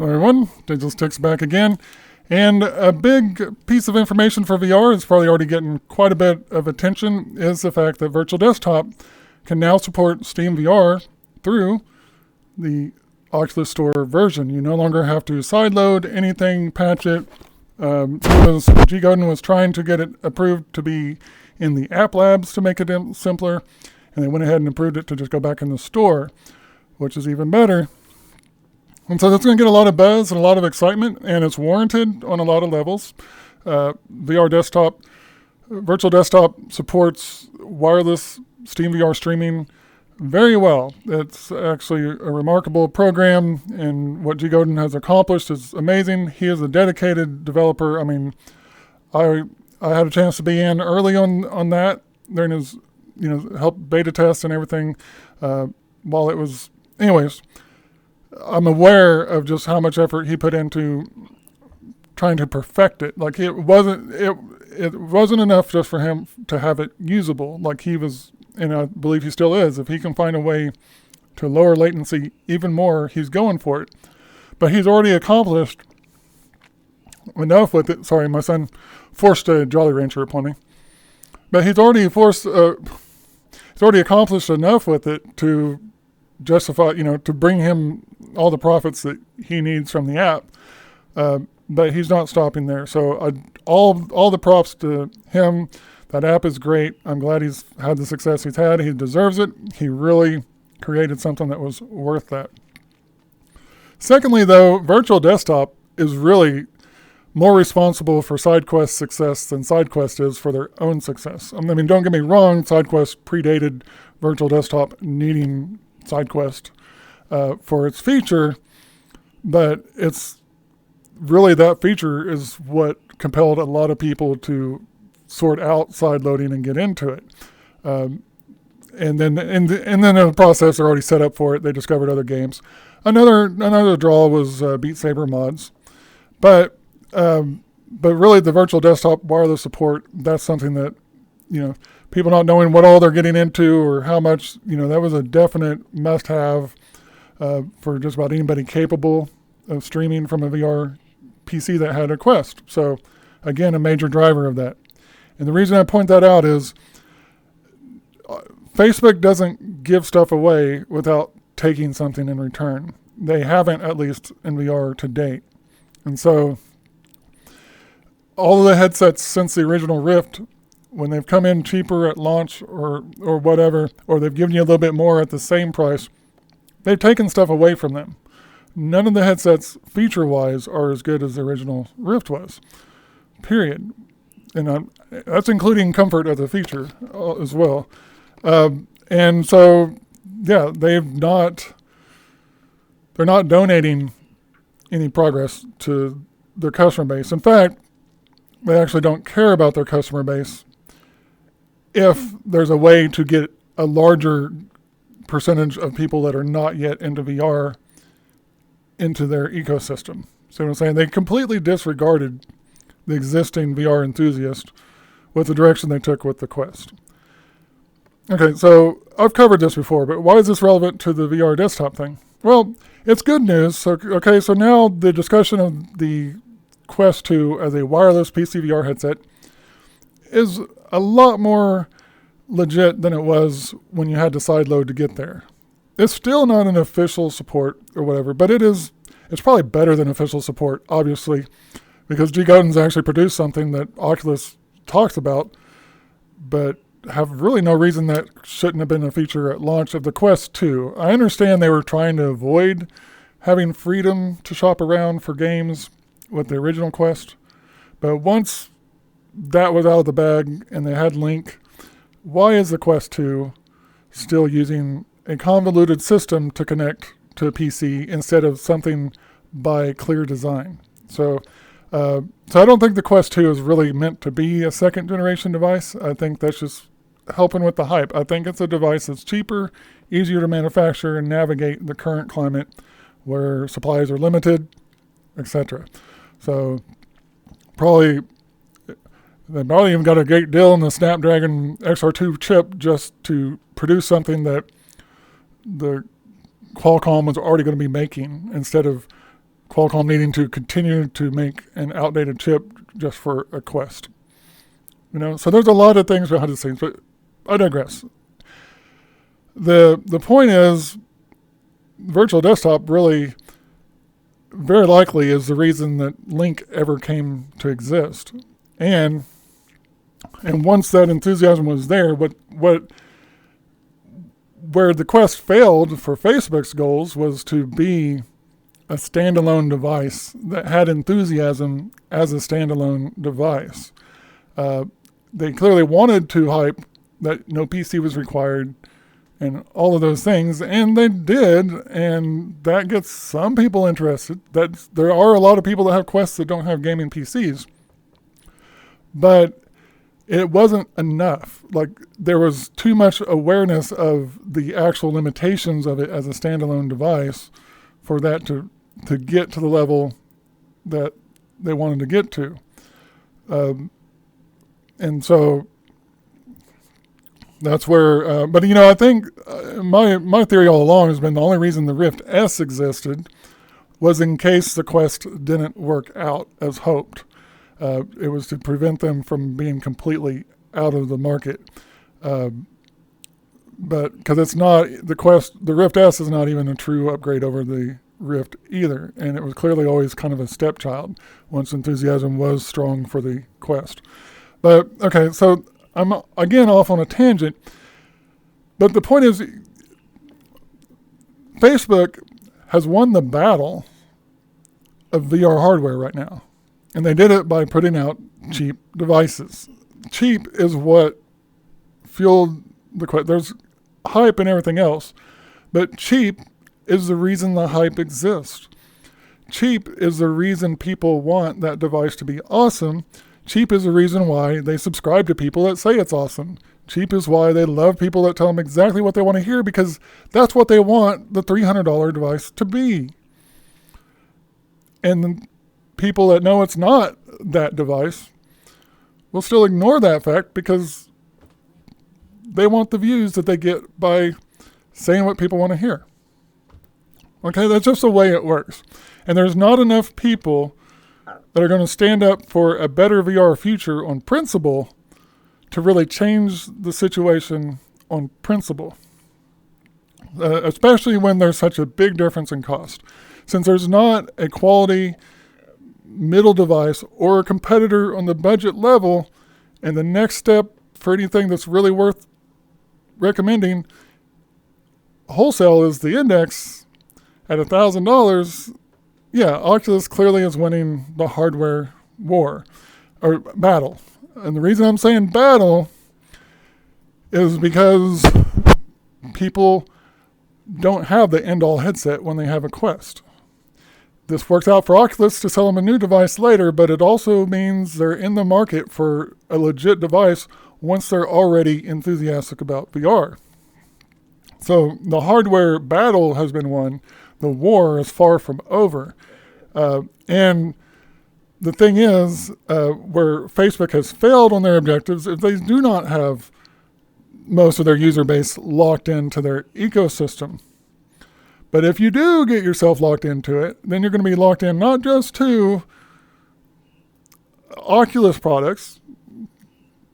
everyone, Digital Sticks back again. And a big piece of information for VR is probably already getting quite a bit of attention is the fact that Virtual Desktop can now support Steam VR through the Oculus Store version. You no longer have to sideload anything, patch it. G. Godin was trying to get it approved to be in the App Labs to make it simpler, and they went ahead and approved it to just go back in the store, which is even better. And so that's going to get a lot of buzz and a lot of excitement, and it's warranted on a lot of levels. VR Desktop, Virtual Desktop supports wireless Steam VR streaming very well. It's actually a remarkable program, and what G. Godin has accomplished is amazing. He is a dedicated developer. I mean, I had a chance to be in early on that during his, help beta test and everything while it was, anyways. I'm aware of just how much effort he put into trying to perfect it. Like it wasn't enough just for him to have it usable. Like he was, and I believe he still is. If he can find a way to lower latency even more, he's going for it. But he's already accomplished enough with it. Sorry, my son forced a Jolly Rancher upon me. But he's already accomplished enough with it to justify, to bring him all the profits that he needs from the app. But he's not stopping there. So all the props to him. That app is great. I'm glad he's had the success he's had. He deserves it. He really created something that was worth that. Secondly, though, Virtual Desktop is really more responsible for SideQuest's success than SideQuest is for their own success. I mean, don't get me wrong, SideQuest predated Virtual Desktop needing SideQuest for its feature, but it's really that feature is what compelled a lot of people to sort out side loading and get into it. And then in the process, they're already set up for it. They discovered other games. Another draw was Beat Saber mods, but really the Virtual Desktop wireless support, that's something that people not knowing what all they're getting into or how much that was a definite must-have for just about anybody capable of streaming from a VR PC that had a Quest. So again, a major driver of that. And the reason I point that out is Facebook doesn't give stuff away without taking something in return. They haven't, at least in VR to date. And so all of the headsets since the original Rift, when they've come in cheaper at launch or whatever, or they've given you a little bit more at the same price, they've taken stuff away from them. None of the headsets feature-wise are as good as the original Rift was, period. And that's including comfort as a feature as well. And so, yeah, they're not donating any progress to their customer base. In fact, they actually don't care about their customer base if there's a way to get a larger percentage of people that are not yet into VR into their ecosystem. See what I'm saying? They completely disregarded the existing VR enthusiast with the direction they took with the Quest. Okay, so I've covered this before, but why is this relevant to the VR desktop thing? Well, it's good news. So now the discussion of the Quest 2 as a wireless PC VR headset is a lot more legit than it was when you had to sideload to get there. It's still not an official support or whatever, but it's probably better than official support, obviously, because G. Godin's actually produced something that Oculus talks about, but have really no reason that shouldn't have been a feature at launch of the Quest 2. I understand they were trying to avoid having freedom to shop around for games with the original Quest, but once that was out of the bag and they had Link, why is the Quest 2 still using a convoluted system to connect to a PC instead of something by clear design? So I don't think the Quest 2 is really meant to be a second generation device. I think that's just helping with the hype. I think it's a device that's cheaper, easier to manufacture and navigate the current climate where supplies are limited, etc. So they probably even got a great deal on the Snapdragon XR2 chip just to produce something that the Qualcomm was already going to be making instead of Qualcomm needing to continue to make an outdated chip just for a Quest. So there's a lot of things behind the scenes, but I digress. The point is, Virtual Desktop really, very likely, is the reason that Link ever came to exist. And once that enthusiasm was there, where the Quest failed for Facebook's goals was to be a standalone device that had enthusiasm as a standalone device. They clearly wanted to hype that no PC was required and all of those things, and they did, and that gets some people interested. There are a lot of people that have Quests that don't have gaming PCs, but it wasn't enough. Like, there was too much awareness of the actual limitations of it as a standalone device for that to get to the level that they wanted to get to. And so that's where, but I think my theory all along has been the only reason the Rift S existed was in case the Quest didn't work out as hoped. It was to prevent them from being completely out of the market. But because it's not, the Rift S is not even a true upgrade over the Rift either. And it was clearly always kind of a stepchild once enthusiasm was strong for the Quest. But, okay, so I'm again off on a tangent. But the point is, Facebook has won the battle of VR hardware right now. And they did it by putting out cheap devices. Cheap is what fueled the Quest. There's hype and everything else, but cheap is the reason the hype exists. Cheap is the reason people want that device to be awesome. Cheap is the reason why they subscribe to people that say it's awesome. Cheap is why they love people that tell them exactly what they want to hear, because that's what they want the $300 device to be. And the people that know it's not that device will still ignore that fact because they want the views that they get by saying what people want to hear. Okay, that's just the way it works. And there's not enough people that are going to stand up for a better VR future on principle to really change the situation on principle, especially when there's such a big difference in cost. Since there's not a quality middle device or a competitor on the budget level, and the next step for anything that's really worth recommending wholesale is the Index at $1,000, yeah, Oculus clearly is winning the hardware war or battle. And the reason I'm saying battle is because people don't have the end-all headset when they have a Quest. This works out for Oculus to sell them a new device later, but it also means they're in the market for a legit device once they're already enthusiastic about VR. So the hardware battle has been won. The war is far from over. And the thing is, where Facebook has failed on their objectives, is they do not have most of their user base locked into their ecosystem. But if you do get yourself locked into it, then you're going to be locked in not just to Oculus products,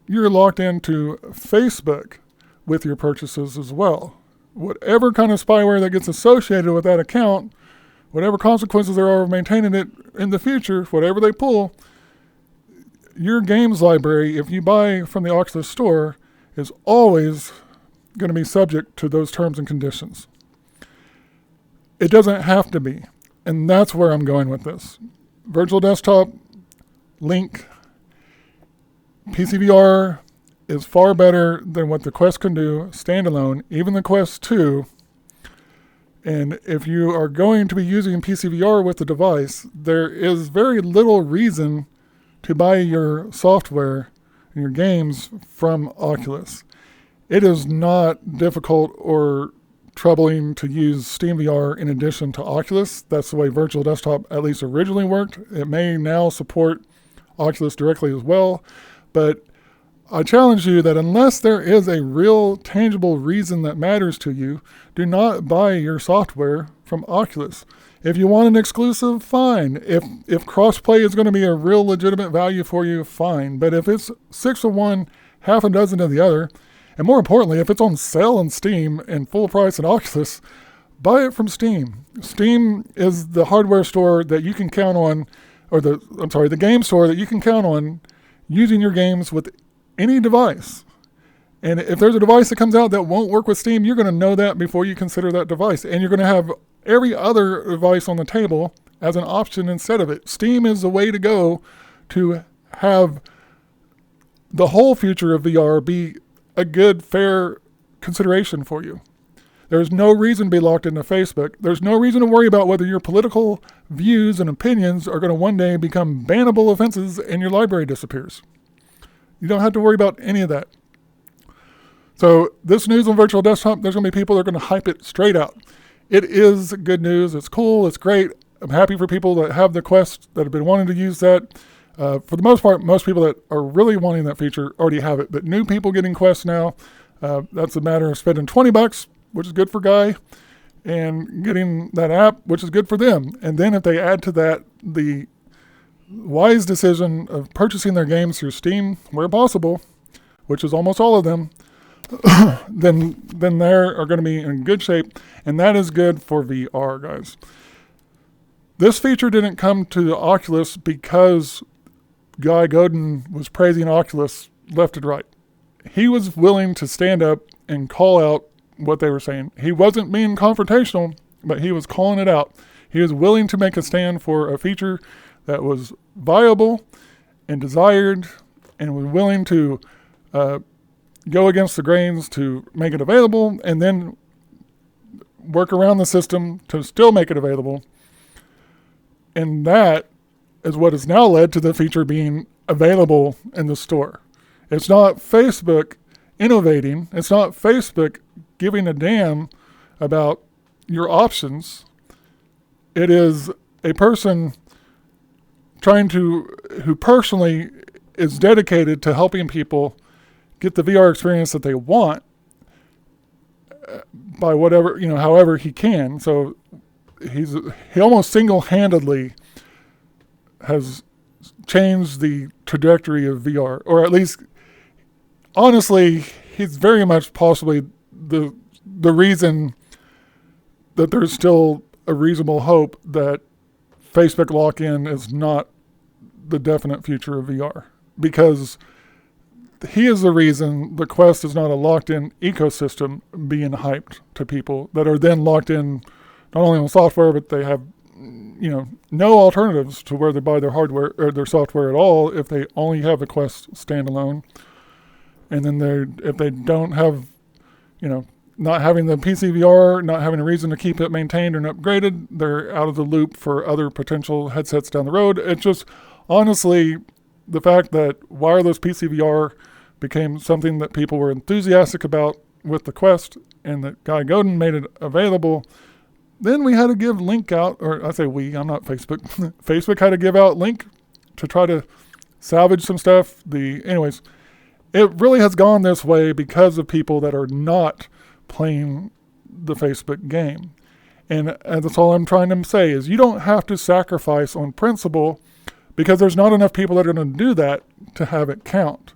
you're locked into Facebook with your purchases as well. Whatever kind of spyware that gets associated with that account, whatever consequences there are of maintaining it in the future, whatever they pull, your games library, if you buy from the Oculus store, is always going to be subject to those terms and conditions. It doesn't have to be, and that's where I'm going with this. Virtual Desktop, Link, PCVR is far better than what the Quest can do standalone, even the Quest 2. And if you are going to be using PCVR with the device, there is very little reason to buy your software and your games from Oculus. It is not difficult or troubling to use SteamVR in addition to Oculus. That's the way Virtual Desktop at least originally worked. It may now support Oculus directly as well, but I challenge you that unless there is a real tangible reason that matters to you, do not buy your software from Oculus. If you want an exclusive, fine. If crossplay is going to be a real legitimate value for you, fine. But if it's 6 of one, half a dozen of the other, and more importantly, if it's on sale on Steam and full price in Oculus, buy it from Steam. Steam is the hardware store that you can count on, or the game store that you can count on using your games with any device. And if there's a device that comes out that won't work with Steam, you're going to know that before you consider that device. And you're going to have every other device on the table as an option instead of it. Steam is the way to go to have the whole future of VR be a good, fair consideration for you. There's no reason to be locked into Facebook. There's no reason to worry about whether your political views and opinions are going to one day become bannable offenses and your library disappears. You don't have to worry about any of that. So this news on Virtual Desktop, there's going to be people that are going to hype it straight out. It is good news. It's cool. It's great. I'm happy for people that have the Quest that have been wanting to use that. For the most part, most people that are really wanting that feature already have it. But new people getting Quest now, that's a matter of spending $20, which is good for Guy, and getting that app, which is good for them. And then if they add to that the wise decision of purchasing their games through Steam where possible, which is almost all of them, then they are going to be in good shape, and that is good for VR, guys. This feature didn't come to the Oculus because Guy Godin was praising Oculus left and right. He was willing to stand up and call out what they were saying. He wasn't being confrontational, but he was calling it out. He was willing to make a stand for a feature that was viable and desired, and was willing to go against the grains to make it available, and then work around the system to still make it available. And that is what has now led to the feature being available in the store. It's not Facebook innovating. It's not Facebook giving a damn about your options. It is a person who personally is dedicated to helping people get the VR experience that they want by whatever, however he can. So he almost single-handedly has changed the trajectory of VR, or at least, honestly, he's very much possibly the reason that there's still a reasonable hope that Facebook lock-in is not the definite future of VR, because he is the reason the Quest is not a locked-in ecosystem being hyped to people that are then locked in not only on software, but they have, no alternatives to where they buy their hardware or their software at all if they only have the Quest standalone. And then if they don't have, not having the PC VR, not having a reason to keep it maintained and upgraded, they're out of the loop for other potential headsets down the road. It's just, honestly, the fact that wireless PC VR became something that people were enthusiastic about with the Quest, and that Guy Godin made it available, then we had to give Link out, or I say we, I'm not Facebook. Facebook had to give out Link to try to salvage some stuff. Anyways, it really has gone this way because of people that are not playing the Facebook game. And that's all I'm trying to say is you don't have to sacrifice on principle, because there's not enough people that are going to do that to have it count.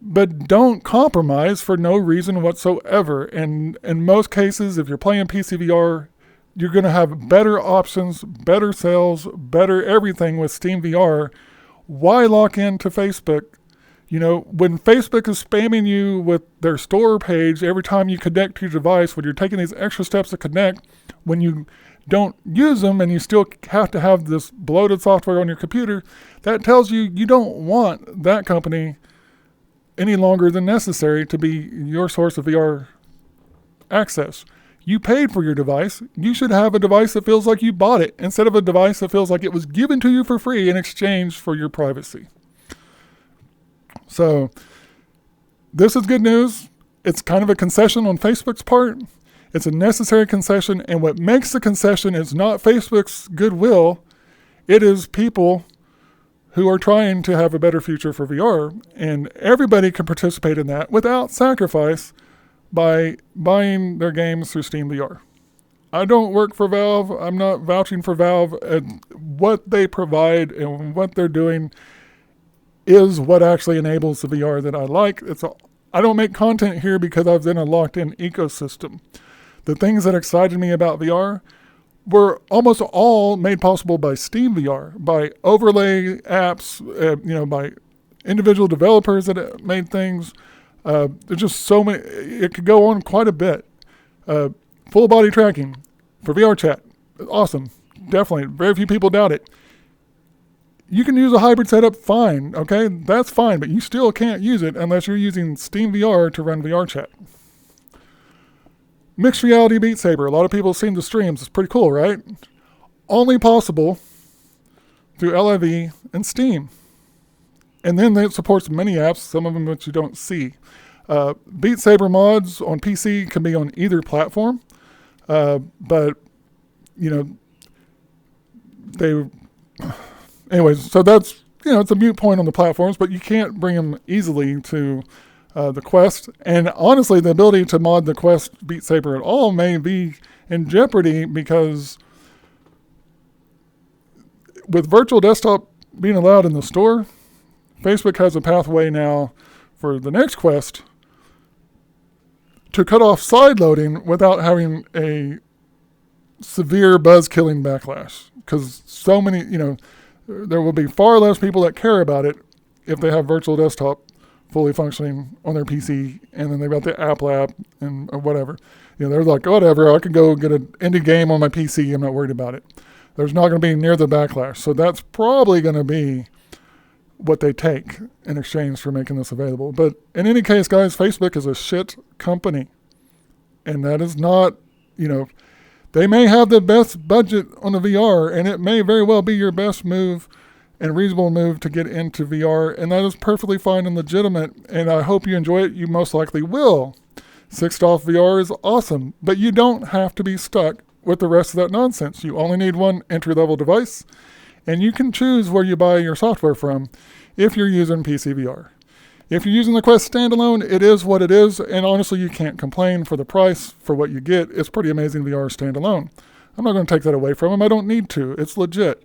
But don't compromise for no reason whatsoever. And in most cases, if you're playing PC VR, you're going to have better options, better sales, better everything with Steam VR. Why lock into Facebook? When Facebook is spamming you with their store page every time you connect to your device, when you're taking these extra steps to connect, when you don't use them and you still have to have this bloated software on your computer, that tells you don't want that company any longer than necessary to be your source of VR access. You paid for your device. You should have a device that feels like you bought it instead of a device that feels like it was given to you for free in exchange for your privacy. So this is good news. It's kind of a concession on Facebook's part. It's a necessary concession, and what makes the concession is not Facebook's goodwill. It is people who are trying to have a better future for VR, and everybody can participate in that without sacrifice by buying their games through Steam VR. I don't work for Valve. I'm not vouching for Valve. And what they provide and what they're doing is what actually enables the VR that I like. I don't make content here because I was in a locked-in ecosystem. The things that excited me about VR were almost all made possible by Steam VR, by overlay apps, by individual developers that made things. There's just so many. It could go on quite a bit. Full body tracking for VR chat, awesome, definitely. Very few people doubt it. You can use a hybrid setup fine, okay? That's fine, but you still can't use it unless you're using Steam VR to run VR chat. Mixed reality Beat Saber. A lot of people have seen the streams. It's pretty cool, right? Only possible through LIV and Steam. And then it supports many apps, some of them which you don't see. Beat Saber mods on PC can be on either platform. But, anyways, so that's, it's a moot point on the platforms, but you can't bring them easily to the Quest. And honestly, the ability to mod the Quest Beat Saber at all may be in jeopardy because with virtual desktop being allowed in the store, Facebook has a pathway now for the next Quest to cut off side loading without having a severe buzz-killing backlash. Because so many, there will be far less people that care about it if they have virtual desktop fully functioning on their PC, and then they've got the Apple app or whatever. They're like, whatever, I can go get an indie game on my PC, I'm not worried about it. There's not going to be near the backlash. So that's probably going to be what they take in exchange for making this available. But in any case, guys, Facebook is a shit company. And that is not, they may have the best budget on the VR, and it may very well be your best move and reasonable move to get into VR, and that is perfectly fine and legitimate, and I hope you enjoy it. You most likely will. 6DoF VR is awesome, but you don't have to be stuck with the rest of that nonsense. You only need one entry-level device, and you can choose where you buy your software from if you're using PC VR. If you're using the Quest standalone, it is what it is, and honestly, you can't complain for the price for what you get. It's pretty amazing VR standalone. I'm not going to take that away from them. I don't need to. It's legit.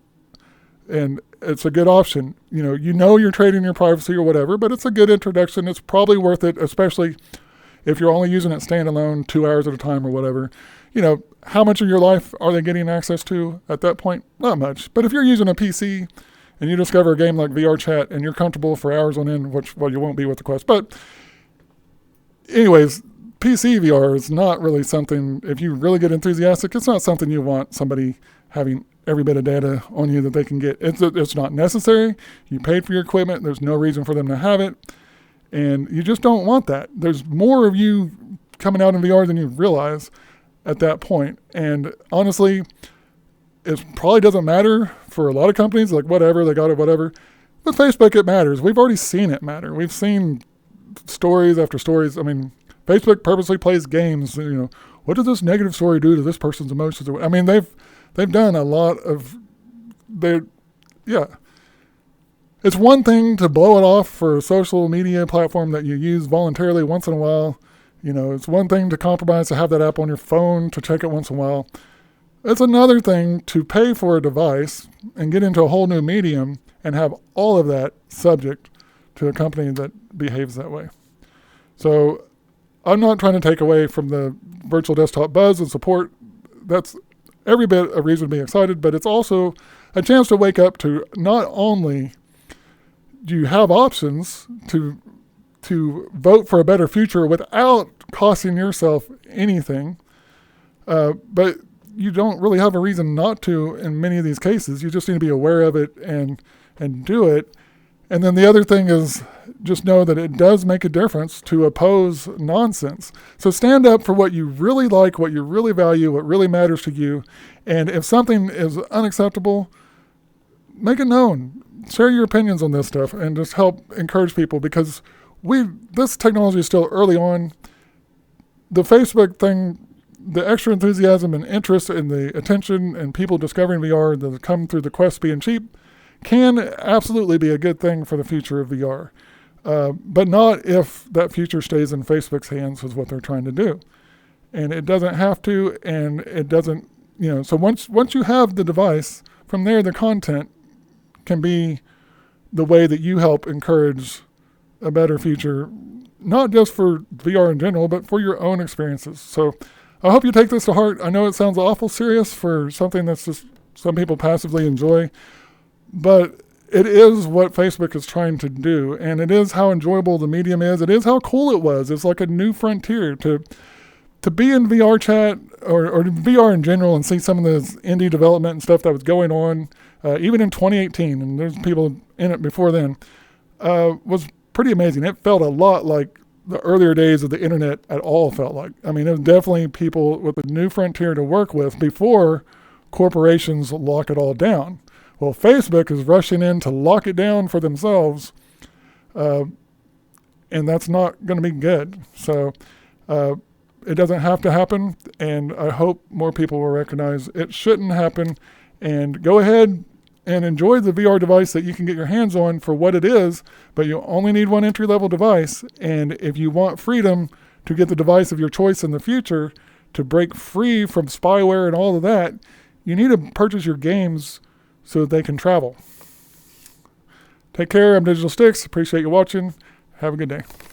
And it's a good option. You're trading your privacy or whatever, but it's a good introduction. It's probably worth it, especially if you're only using it standalone 2 hours at a time or whatever. How much of your life are they getting access to at that point? Not much. But if you're using a PC and you discover a game like VR Chat and you're comfortable for hours on end, which, well, you won't be with the Quest. But anyways, PC VR is not really something, if you really get enthusiastic, it's not something you want somebody having every bit of data on you that they can get. It's not necessary. You paid for your equipment. There's no reason for them to have it. And you just don't want that. There's more of you coming out in VR than you realize at that point. And honestly, it probably doesn't matter for a lot of companies, like whatever, they got it, whatever. With Facebook, it matters. We've already seen it matter. We've seen stories after stories. I mean, Facebook purposely plays games. What does this negative story do to this person's emotions? I mean, they've done a lot of, It's one thing to blow it off for a social media platform that you use voluntarily once in a while. It's one thing to compromise to have that app on your phone to check it once in a while. It's another thing to pay for a device and get into a whole new medium and have all of that subject to a company that behaves that way. So I'm not trying to take away from the virtual desktop buzz and support. That's every bit a reason to be excited, but it's also a chance to wake up to not only do you have options to vote for a better future without costing yourself anything, but you don't really have a reason not to in many of these cases. You just need to be aware of it and do it. And then the other thing is just know that it does make a difference to oppose nonsense. So stand up for what you really like, what you really value, what really matters to you. And if something is unacceptable, make it known. Share your opinions on this stuff and just help encourage people, because this technology is still early on. The Facebook thing, the extra enthusiasm and interest in the attention and people discovering VR that come through the Quest being cheap can absolutely be a good thing for the future of VR. But not if that future stays in Facebook's hands, is what they're trying to do. and it doesn't have to, and it doesn't, so once you have the device, from there the content can be the way that you help encourage a better future, not just for VR in general, but for your own experiences. So I hope you take this to heart. I know it sounds awful serious for something that's just some people passively enjoy, but it is what Facebook is trying to do, and it is how enjoyable the medium is. It is how cool it was. It's like a new frontier to be in VR chat or VR in general and see some of the indie development and stuff that was going on, even in 2018, and there's people in it before then, was pretty amazing. It felt a lot like the earlier days of the internet at all felt like. I mean, it was definitely people with a new frontier to work with before corporations lock it all down. Well, Facebook is rushing in to lock it down for themselves, and that's not going to be good. So it doesn't have to happen, and I hope more people will recognize it shouldn't happen, and go ahead and enjoy the VR device that you can get your hands on for what it is, but you only need one entry-level device, and if you want freedom to get the device of your choice in the future, to break free from spyware and all of that, you need to purchase your games so that they can travel. Take care. I'm Digital Sticks. Appreciate you watching. Have a good day.